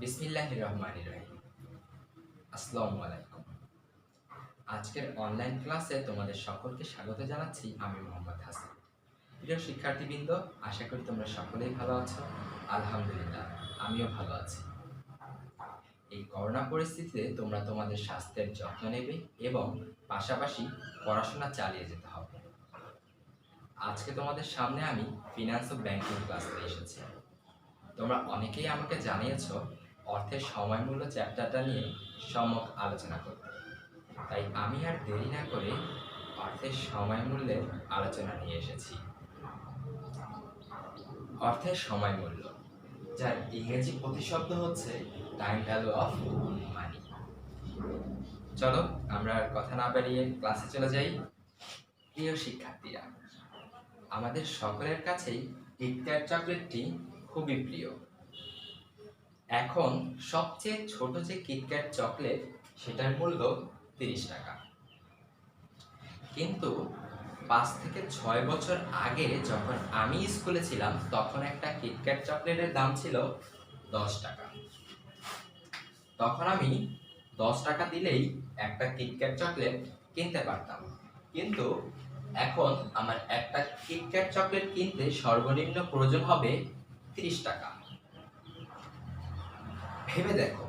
বিসমিল্লাহির রহমানির রহিম। আসসালামু আলাইকুম। আজকের অনলাইন ক্লাসে তোমাদের সকলকে স্বাগত জানাচ্ছি। আমি মোহাম্মদ হাসান। প্রিয় শিক্ষার্থীবৃন্দ, আশা করি তোমরা সকলেই ভালো আছো। আলহামদুলিল্লাহ, আমিও ভালো আছি। এই করোনা পরিস্থিতিতে তোমরা তোমাদের স্বাস্থ্যের যত্ন নেবে এবং পাশাপাশি পড়াশোনা চালিয়ে যেতে হবে। আজকে তোমাদের সামনে আমি ফিনান্স ও ব্যাংকিং ক্লাস নিয়ে এসেছি। তোমরা অনেকেই আমাকে জানিয়েছো অর্থের সময় মূল্য চ্যাপ্টারটা নিয়ে সম্যক আলোচনা করতে। তাই আমি আর দেরি না করে অর্থের সময় মূল্যের আলোচনা নিয়ে এসেছি। অর্থের সময় মূল্য, যার ইংরেজি প্রতিশব্দ হচ্ছে টাইম ভ্যালু অফ মানি। চলো আমরা আর কথা না বাড়িয়ে ক্লাসে চলে যাই। প্রিয় শিক্ষার্থীরা, আমাদের সকলের কাছেই কিটক্যাট চকলেটটি খুবই প্রিয়। এখন সবচেয়ে ছোট যে কিটক্যাট চকলেট, সেটার মূল্য 30 টাকা। কিন্তু 5 থেকে 6 বছর আগে যখন আমি স্কুলে ছিলাম, তখন একটা কিটক্যাট চকলেটের দাম ছিল 10 টাকা। তখন আমি 10 টাকা দিলেই একটা কিটক্যাট চকলেট কিনতে পারতাম। কিন্তু এখন আমার একটা কিটক্যাট চকলেট কিনতে সর্বনিম্ন প্রয়োজন হবে 30 টাকা। ভেবে দেখো,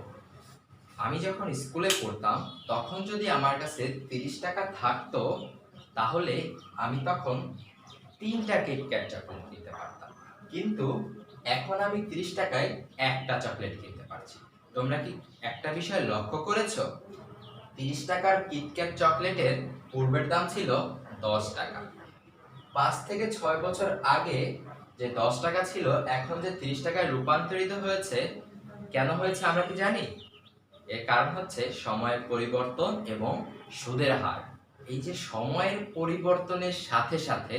আমি যখন স্কুলে পড়তাম তখন যদি আমার কাছে 30 টাকা থাকতো, তাহলে আমি তখন 3টা কিটক্যাট চকলেট কিনতে পারতাম। কিন্তু এখন আমি 30 টাকায় একটা চকলেট কিনতে পারছি। তোমরা কি একটা বিষয় লক্ষ্য করেছো? 30 টাকার কিটক্যাট চকলেটের পূর্বের দাম ছিল 10 টাকা। 5 থেকে 6 বছর আগে যে 10 টাকা ছিল, এখন যে 30 টাকায় রূপান্তরিত হয়েছে। কেন হয়েছে আমরা কি জানি? এর কারণ হচ্ছে সময়ের পরিবর্তন এবং সুদের হার। এই যে সময়ের পরিবর্তনের সাথে সাথে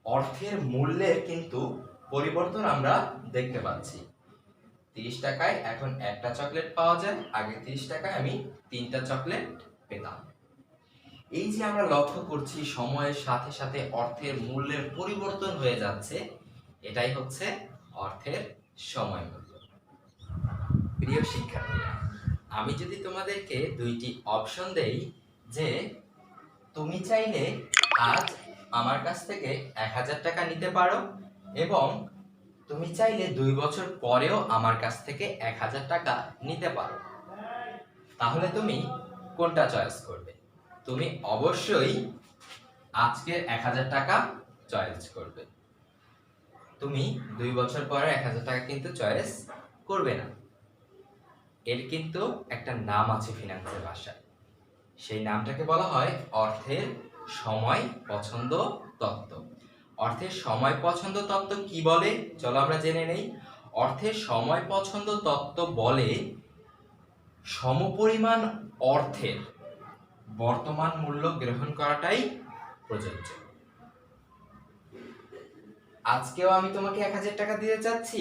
অর্থের মূল্যের কিন্তু পরিবর্তন আমরা দেখতে পাচ্ছি। 30 টাকায় এখন একটা চকলেট পাওয়া যায়, আগে 30 টাকায় আমি 3টা চকলেট পেতাম। এই যে আমরা লক্ষ্য করছি সময়ের সাথে সাথে অর্থের মূল্যের পরিবর্তন হয়ে যাচ্ছে, এটাই হচ্ছে অর্থের সময় মূল্য। প্রিয় শিক্ষার্থীরা, আমি যদি তোমাদেরকে 2টি অপশন দেই যে তুমি চাইলে আজ আমার কাছ থেকে 1000 টাকা নিতে পারো এবং তুমি চাইলে 2 বছর পরেও আমার কাছ থেকে 1000 টাকা নিতে পারো, তাহলে তুমি কোনটা চয়েস করবে? তুমি অবশ্যই আজকের 1000 টাকা চয়েস করবে। তুমি 2 বছর পরে 1000 টাকা কিন্তু চয়েস করবে না। এর কিন্তু একটা নাম আছে ফিনান্সের ভাষায়। সেই নামটাকে বলা হয় অর্থের সময় পছন্দ তত্ত্ব। অর্থের সময় পছন্দ তত্ত্ব কি বলে? চলো আমরা জেনে নেই। অর্থের সময় পছন্দ তত্ত্ব বলে সমপরিমাণ অর্থের বর্তমান মূল্য গ্রহণ করাটাই প্রযোজ্য। আজকেও আমি তোমাকে 1000 টাকা দিতে চাচ্ছি,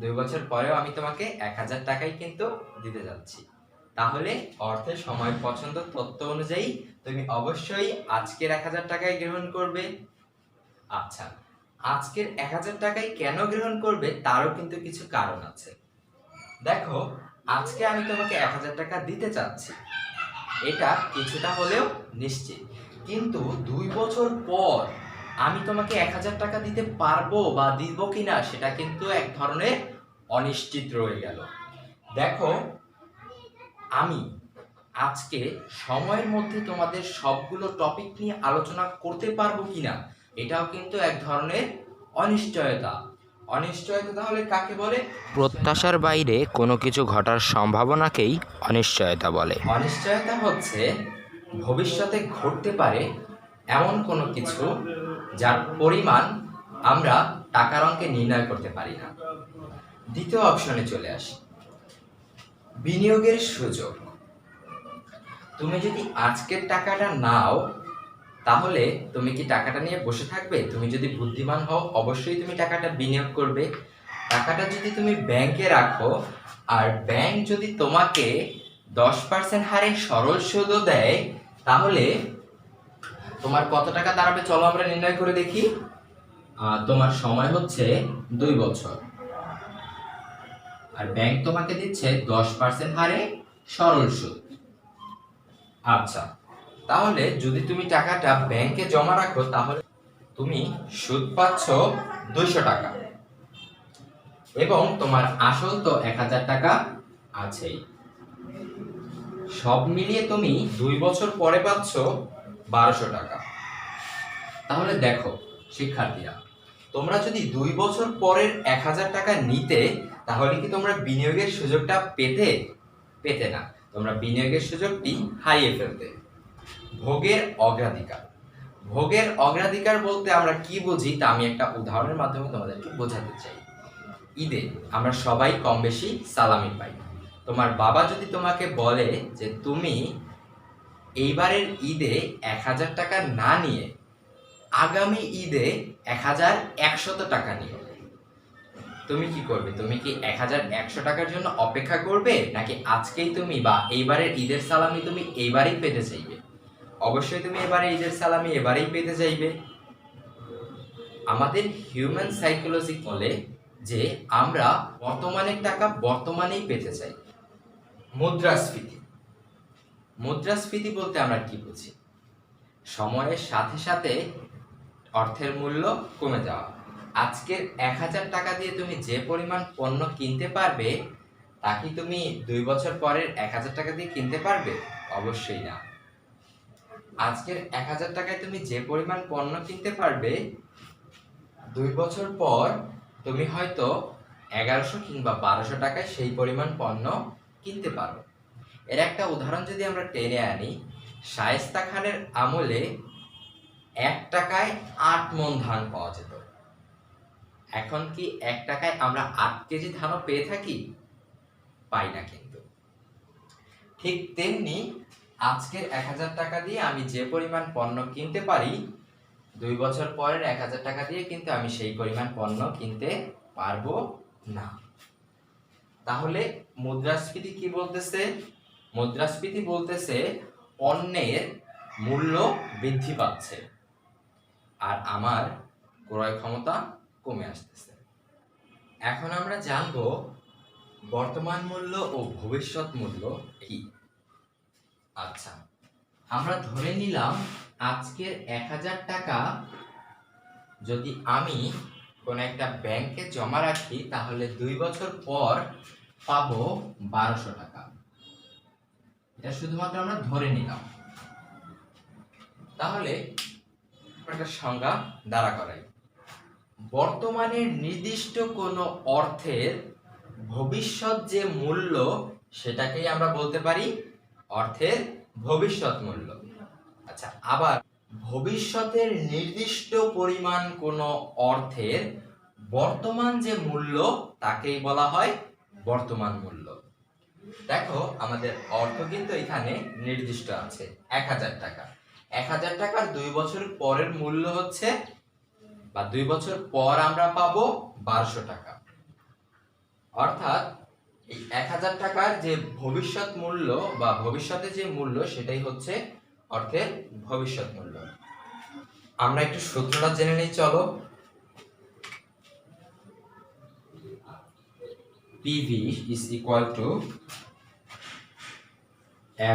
2 বছর পরেও আমি তোমাকে 1000 টাকাই কিন্তু দিতে যাচ্ছি। তাহলে অর্থের সময় পছন্দ তত্ত্ব অনুযায়ী তুমি অবশ্যই আজকের 1000 টাকাই গ্রহণ করবে। আচ্ছা, আজকের 1000 টাকাই কেন গ্রহণ করবে তারও কিন্তু কিছু কারণ আছে। দেখো, আজকে আমি তোমাকে 1000 টাকা দিতে চাচ্ছি, এটা কিছুটা হলেও নিশ্চিত। কিন্তু 2 বছর পর আমি তোমাকে 1000 টাকা দিতে পারবো বা দিব কিনা, সেটা কিন্তু এক ধরনের অনিশ্চিত রয়ে গেল। দেখো, আমি আজকে সময়ের মধ্যে তোমাদের সবগুলো টপিক নিয়ে আলোচনা করতে পারবো কিনা, এটাও কিন্তু এক ধরনের অনিশ্চয়তা। অনিশ্চয়তা তাহলে কাকে বলে? প্রত্যাশার বাইরে কোনো কিছু ঘটার সম্ভাবনাকেই অনিশ্চয়তা বলে। অনিশ্চয়তা হচ্ছে ভবিষ্যতে ঘটতে পারে এমন কোনো কিছু যার পরিমাণ আমরা টাকার অঙ্কে নির্ণয় করতে পারি না। দ্বিতীয় অপশনে চলে আসি, বিনিয়োগের সুযোগ। তুমি যদি আজকের টাকাটা নাও, তাহলে তুমি কি টাকাটা নিয়ে বসে থাকবে? তুমি যদি বুদ্ধিমান হও, অবশ্যই তুমি টাকাটা বিনিয়োগ করবে। টাকাটা যদি তুমি ব্যাংকে রাখো আর ব্যাংক যদি তোমাকে 10% হারে সরল সুদও দেয়, তাহলে তোমার কত টাকা দাঁড়াবে? চলো আমরা নির্ণয় করে দেখি। তোমার সময় হচ্ছে 2 বছর। আর ব্যাংক তোমাকে দিচ্ছে 10% হারে সরল সুদ। আচ্ছা, তাহলে যদি তুমি টাকাটা ব্যাংকে জমা রাখো তাহলে তুমি সুদ পাচ্ছ 200 টাকা এবং তোমার আসল তো 1000 টাকা আছেই। সব মিলিয়ে তুমি 2 বছর পরে পাচ্ছ 1200 টাকা। তাহলে দেখো শিক্ষার্থীরা, তোমরা যদি 2 বছর পরের 1000 টাকা নিতে তাহলে কি তোমরা বিনিয়োগের সুযোগটা পেতে না, তোমরা বিনিয়োগের সুযোগটি হারিয়ে ফেলতে। ভোগের অগ্রাধিকার বলতে আমরা কি বুঝি তা আমি একটা উদাহরণের মাধ্যমে তোমাদেরকে বোঝাতে চাই। ঈদে আমরা সবাই কম বেশি সালামি পাই। তোমার বাবা যদি তোমাকে বলে যে তুমি এইবারের ঈদে 1000 টাকা না নিয়ে আগামী ঈদে 1100 টাকা নিও, তুমি কি করবে? তুমি কি 1100 টাকার জন্য অপেক্ষা করবে, নাকি আজকেই তুমি বা এইবারের ঈদের সালামি তুমি এইবারেই পেতে চাইবে? অবশ্যই তুমি এবারে ঈদের সালামি এবারেই পেতে চাইবে। আমাদের হিউম্যান সাইকোলজি বলে যে আমরা বর্তমানের টাকা বর্তমানেই পেতে চাই। মুদ্রাস্ফীতি বলতে আমরা কি বুঝি? সময়ের সাথে সাথে অর্থের মূল্য কমে যাওয়া। আজকের 1000 টাকা দিয়ে তুমি যে পরিমাণ পণ্য কিনতে পারবে তা কি তুমি 2 বছর পরের 1000 টাকা দিয়ে কিনতে পারবে? অবশ্যই না। আজকের 1000 টাকায় তুমি যে পরিমাণ পণ্য কিনতে পারবে 2 বছর পর তুমি হয়তো 1100 কিংবা 1200 টাকায় সেই পরিমাণ পণ্য কিনতে পারো। এর একটা উদাহরণ যদি আমরা টেনে আনি, শায়েস্তা খানের আমলে 1 টাকায় 8 মণ ধান পাওয়া যেত। এখন কি 1 টাকায় আমরা 8 কেজি ধানও পেয়ে থাকি? পাই না কিন্তু। ঠিক তেমনি আজকের 1000 টাকা দিয়ে আমি যে পরিমাণ পণ্য কিনতে পারি 2 বছর পরের 1000 টাকা দিয়ে কিন্তু আমি সেই পরিমাণ পণ্য কিনতে পারবো না। তাহলে মুদ্রাস্ফীতি কি বলতেছে? মুদ্রাস্ফীতি বলতেছে পণ্যের মূল্য বৃদ্ধি পাচ্ছে আর আমার ক্রয় ক্ষমতা কমে আসতেছে। এখন আমরা জানবো বর্তমান মূল্য ও ভবিষ্যৎ মূল্য কি। আচ্ছা, আমরা ধরে নিলাম আজকের 1000 টাকা যদি আমি কোন একটা ব্যাংকে জমা রাখি তাহলে 2 বছর পর পাবো 1200 টাকা। এটা শুধুমাত্র আমরা ধরে নিলাম। তাহলে একটা সংজ্ঞা দাঁড়া করাই। বর্তমানের নির্দিষ্ট কোনো অর্থের ভবিষ্যৎ যে মূল্য সেটাকেই আমরা বলতে পারি অর্থের ভবিষ্যৎ মূল্য। আচ্ছা, আবার ভবিষ্যতের নির্দিষ্ট পরিমাণ কোনো অর্থের বর্তমান যে মূল্য তাকেই বলা হয় বর্তমান মূল্য। দেখো আমাদের অর্থ কিন্তু এখানে নির্দিষ্ট আছে 1000 টাকা। 1000 টাকার 2 বছর পরের মূল্য হচ্ছে বা 2 বছর পর আমরা পাবো 1200 টাকা। অর্থাৎ এই 1000 টাকার যে ভবিষ্যৎ মূল্য বা ভবিষ্যতে যে মূল্য সেটাই হচ্ছে অর্থের ভবিষ্যৎ মূল্য। আমরা একটু সূত্রটা জেনে নিই চলো। PV is equal to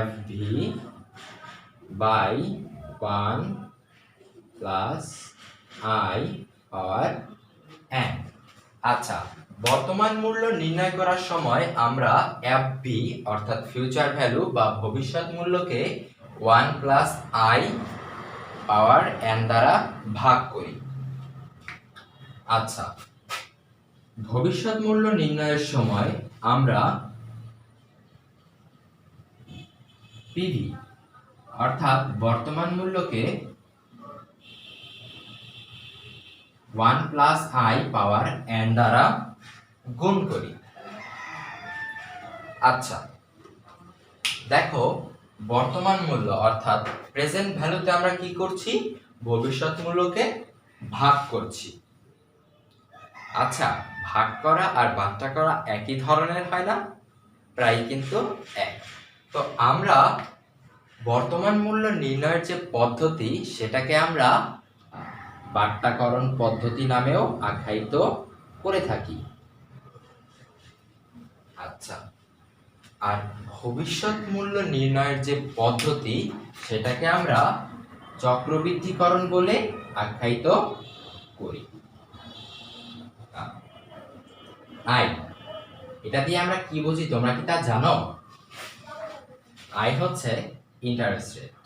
FV by 1 plus I power n। আচ্ছা, বর্তমান মূল্য নির্ণয় করার সময় আমরা FV অর্থাৎ ফিউচার ভ্যালু বা ভবিষ্যৎ মূল্যকে 1 plus I পাওয়ার n দ্বারা ভাগ করি। আচ্ছা, ভবিষ্যৎ মূল্য নির্ণয়ের সময় আমরা PV অর্থাৎ বর্তমান মূল্যকে 1 plus I পাওয়ার n দ্বারা গুণ করি। আচ্ছা, দেখো বর্তমান মূল্য অর্থাৎ প্রেজেন্ট ভ্যালুতে আমরা কি করছি? ভবিষ্যৎ মূল্যকে ভাগ করছি। আচ্ছা, ভাগ করা আর ভাগটা করা একই ধরনের হয় না? প্রায় কিন্তু এক। তো আমরা বর্তমান মূল্য নির্ণয়ের যে পদ্ধতি সেটাকে আমরা বাট্টাকরণ পদ্ধতি নামেও আখ্যায়িত করে থাকি। আর ভবিষ্যৎ মূল্য নির্ণয়ের যে পদ্ধতি সেটাকে আমরা চক্রবৃদ্ধিকরণ বলে আখ্যায়িত করি। আয়, এটা দিয়ে আমরা কি বুঝি তোমরা কি তা জানো? আয় হচ্ছে ইন্টারেস্ট রেট,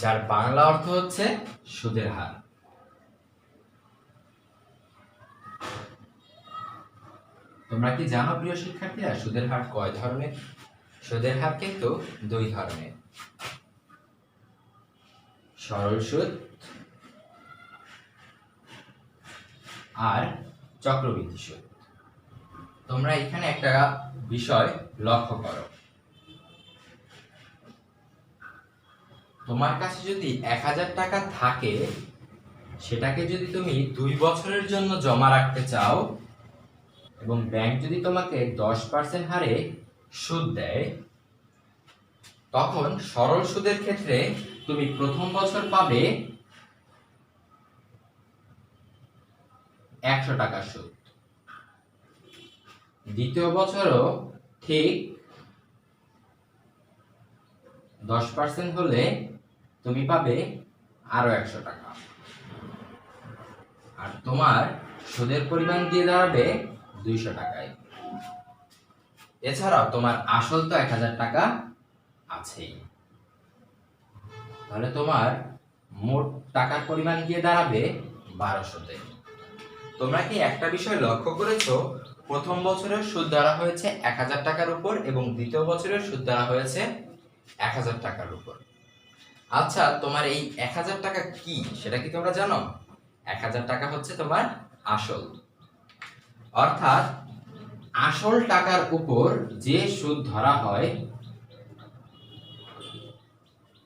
যার বাংলা অর্থ হচ্ছে সুদের হার। তোমরা কি জানো প্রিয় শিক্ষার্থীরা সুদের হার কয় ধরনের? সুদের হার কিন্তু দুই ধরনের, সরল সুদ আর চক্রবৃদ্ধি সুদ। তোমরা এখানে একটা বিষয় লক্ষ্য করো, তোমার কাছে যদি 1000 টাকা থাকে, সেটাকে যদি তুমি 2 বছরের জন্য জমা রাখতে চাও এবং ব্যাংক যদি তোমাকে 10% হারে সুদ দেয়, তখন সরল সুদের ক্ষেত্রে তুমি প্রথম বছর পাবে 100 টাকা সুদ, দ্বিতীয় বছরও ঠিক 10% হলে তুমি পাবে আরো 100 টাকা, আর তোমার সুদের পরিমাণ দিয়ে দাঁড়াবে 200 টাকায়। এছাড়াও তোমার আসল তো 1000 টাকা আছেই, তাহলে তোমার মোট টাকার পরিমাণ গিয়ে দাঁড়াবে 1200-তে। তোমরা কি একটা বিষয় লক্ষ্য করেছো, প্রথম বছরের সুদ ধরা হয়েছে 1000 টাকার উপর এবং দ্বিতীয় বছরের সুদ ধরা হয়েছে 1000 টাকার উপর। আচ্ছা, তোমার এই 1000 টাকা কি সেটা কি তোমরা জানো? 1000 টাকা হচ্ছে তোমার আসল, অর্থাৎ আসল টাকার উপর যে সুদ ধরা হয়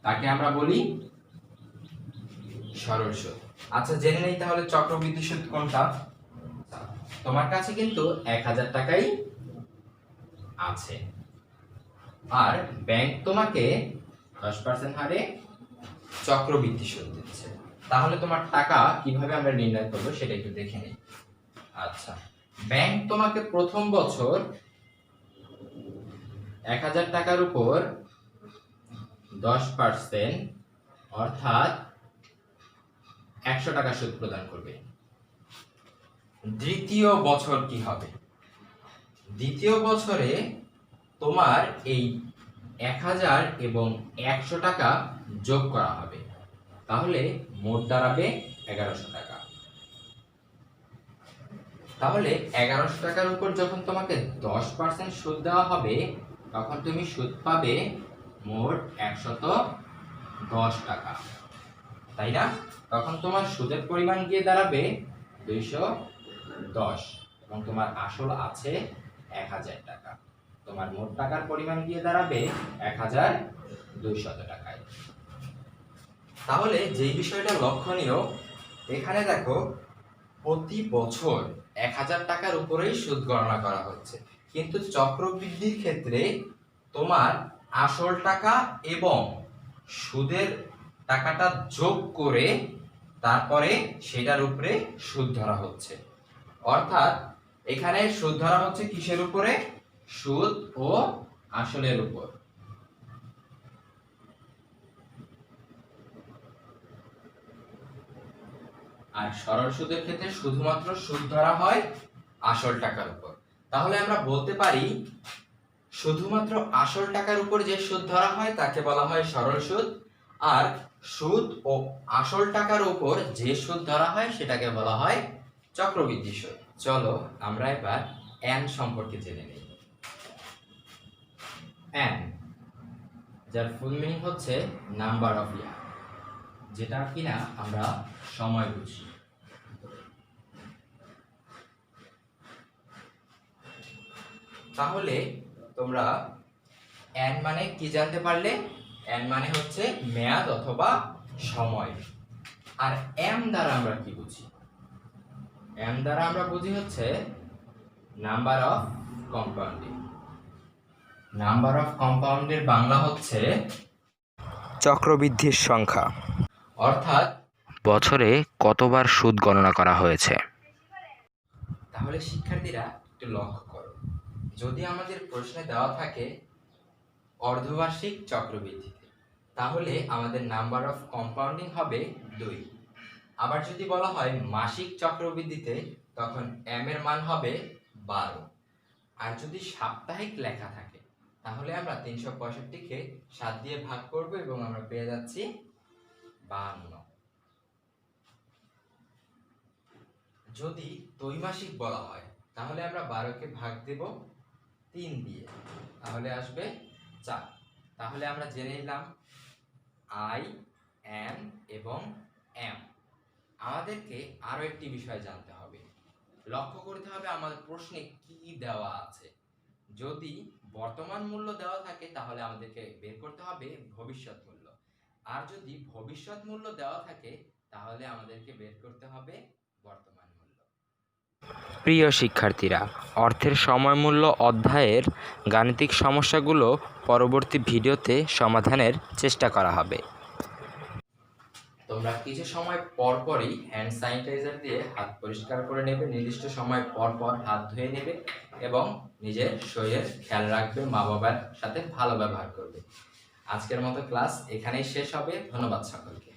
তাকে আমরা বলি সরল সুদ। আচ্ছা, জেনে নেই তাহলে চক্রবৃদ্ধি সুদ কোনটা। তোমার কাছে কিন্তু 1000 টাকাই আছে, আর ব্যাংক তোমাকে 10% হারে চক্রবৃদ্ধি সুদ দিচ্ছে। তাহলে তোমার টাকা কিভাবে আমরা নির্ণয় করবো সেটা একটু দেখে নিই। আচ্ছা, ব্যাংক তোমাকে প্রথম বছর 1000 টাকার উপর 10% অর্থাৎ 100 টাকা সুদ প্রদান করবে। দ্বিতীয় বছর কি হবে? দ্বিতীয় বছরে তোমার এই 1000 এবং 100 টাকা যোগ করা হবে, তাহলে মোট দাঁড়াবে 1100 টাকা। তাহলে 1100 টাকার উপর যখন তোমাকে 10% সুদ দেওয়া হবে, তখন তুমি সুদ পাবে মোট 110 টাকা, তাই না? তখন তোমার সুদের পরিমাণ গিয়ে দাঁড়াবে 210 এবং তোমার আসল আছে 1000 টাকা। তোমার মোট টাকার পরিমাণ গিয়ে দাঁড়াবে 1200 টাকায়। তাহলে যেই বিষয়টা লক্ষণীয়, এখানে দেখো প্রতি বছর 1000 টাকার উপরেই সুদ গণনা করা হচ্ছে, কিন্তু চক্রবৃদ্ধির ক্ষেত্রে তোমার আসল টাকা এবং সুদের টাকাটা যোগ করে তারপরে সেটার উপরে সুদ ধরা হচ্ছে। অর্থাৎ এখানে সুদ ধরা হচ্ছে কিসের উপরে? সুদ ও আসলের উপর। আর সরল সুদের ক্ষেত্রে শুধুমাত্র সুদ ধরা হয় আসল টাকার উপর। তাহলে আমরা বলতে পারি শুধুমাত্র আসল টাকার উপর যে সুদ ধরা হয় তাকে বলা হয় সরল সুদ, আর সুদ ও আসল টাকার উপর যে সুদ ধরা হয় সেটাকে বলা হয় চক্রবৃদ্ধি সুদ। চলো আমরা এবার এন সম্পর্কে জেনে নিই। এন, যার ফুল মিনিং হচ্ছে নাম্বার অফ ইয়ার, যেটা কিনা আমরা সময় বুঝি। তাহলে তোমরা এন মানে কি জানতে পারলে? এন মানে হচ্ছে মেয়াদ অথবা সময়। আর এম দ্বারা আমরা কি বুঝি? এম দ্বারা আমরা বুঝি হচ্ছে number of compounding. Number of কম্পাউন্ডের বাংলা হচ্ছে চক্রবৃদ্ধির সংখ্যা, অর্থাৎ বছরে কতবার সুদ গণনা করা হয়েছে। তাহলে শিক্ষার্থীরা একটু লক্ষ্য করো, যদি আমাদের প্রশ্নে দেওয়া থাকে অর্ধবার্ষিক চক্রবৃদ্ধিতে, তাহলে আমাদের নাম্বার অফ কম্পাউন্ডিং হবে 2। আবার যদি বলা হয় মাসিক চক্রবৃদ্ধিতে, তখন m এর মান হবে 12। আর যদি সাপ্তাহিক লেখা থাকে, তাহলে আমরা 365-কে 7 দিয়ে ভাগ করব এবং আমরা পেয়ে যাচ্ছি 52। যদি ত্রৈমাসিক বলা হয়, তাহলে আমরা 12-কে ভাগ দেব 3 দিয়ে, তাহলে আসবে 4। তাহলে আমরা জেনে নিলাম আই, এন এবং এম। আমাদেরকে আরো একটি বিষয় জানতে হবে, লক্ষ্য করতে হবে আমাদের প্রশ্নে কি দেওয়া আছে। যদি বর্তমান মূল্য দেওয়া থাকে, তাহলে আমাদেরকে বের করতে হবে ভবিষ্যৎ মূল্য। আর যদি ভবিষ্যৎ মূল্য দেওয়া থাকে, তাহলে আমাদেরকে বের করতে হবে বর্তমান মূল্য। প্রিয় শিক্ষার্থীরা, অর্থের সময়মূল্য অধ্যায়ের গাণিতিক সমস্যাগুলো পরবর্তী ভিডিওতে সমাধানের চেষ্টা করা হবে। তোমরা কিছু সময় পর পরই হ্যান্ড স্যানিটাইজার দিয়ে হাত পরিষ্কার করে নেবে, নির্দিষ্ট সময় পর পর হাত ধুয়ে নেবে এবং নিজের শরীরের খেয়াল রাখবে, মা বাবার সাথে ভালো ব্যবহার করবে। আজকের মতো ক্লাস এখানেই শেষ হবে। ধন্যবাদ সকলকে।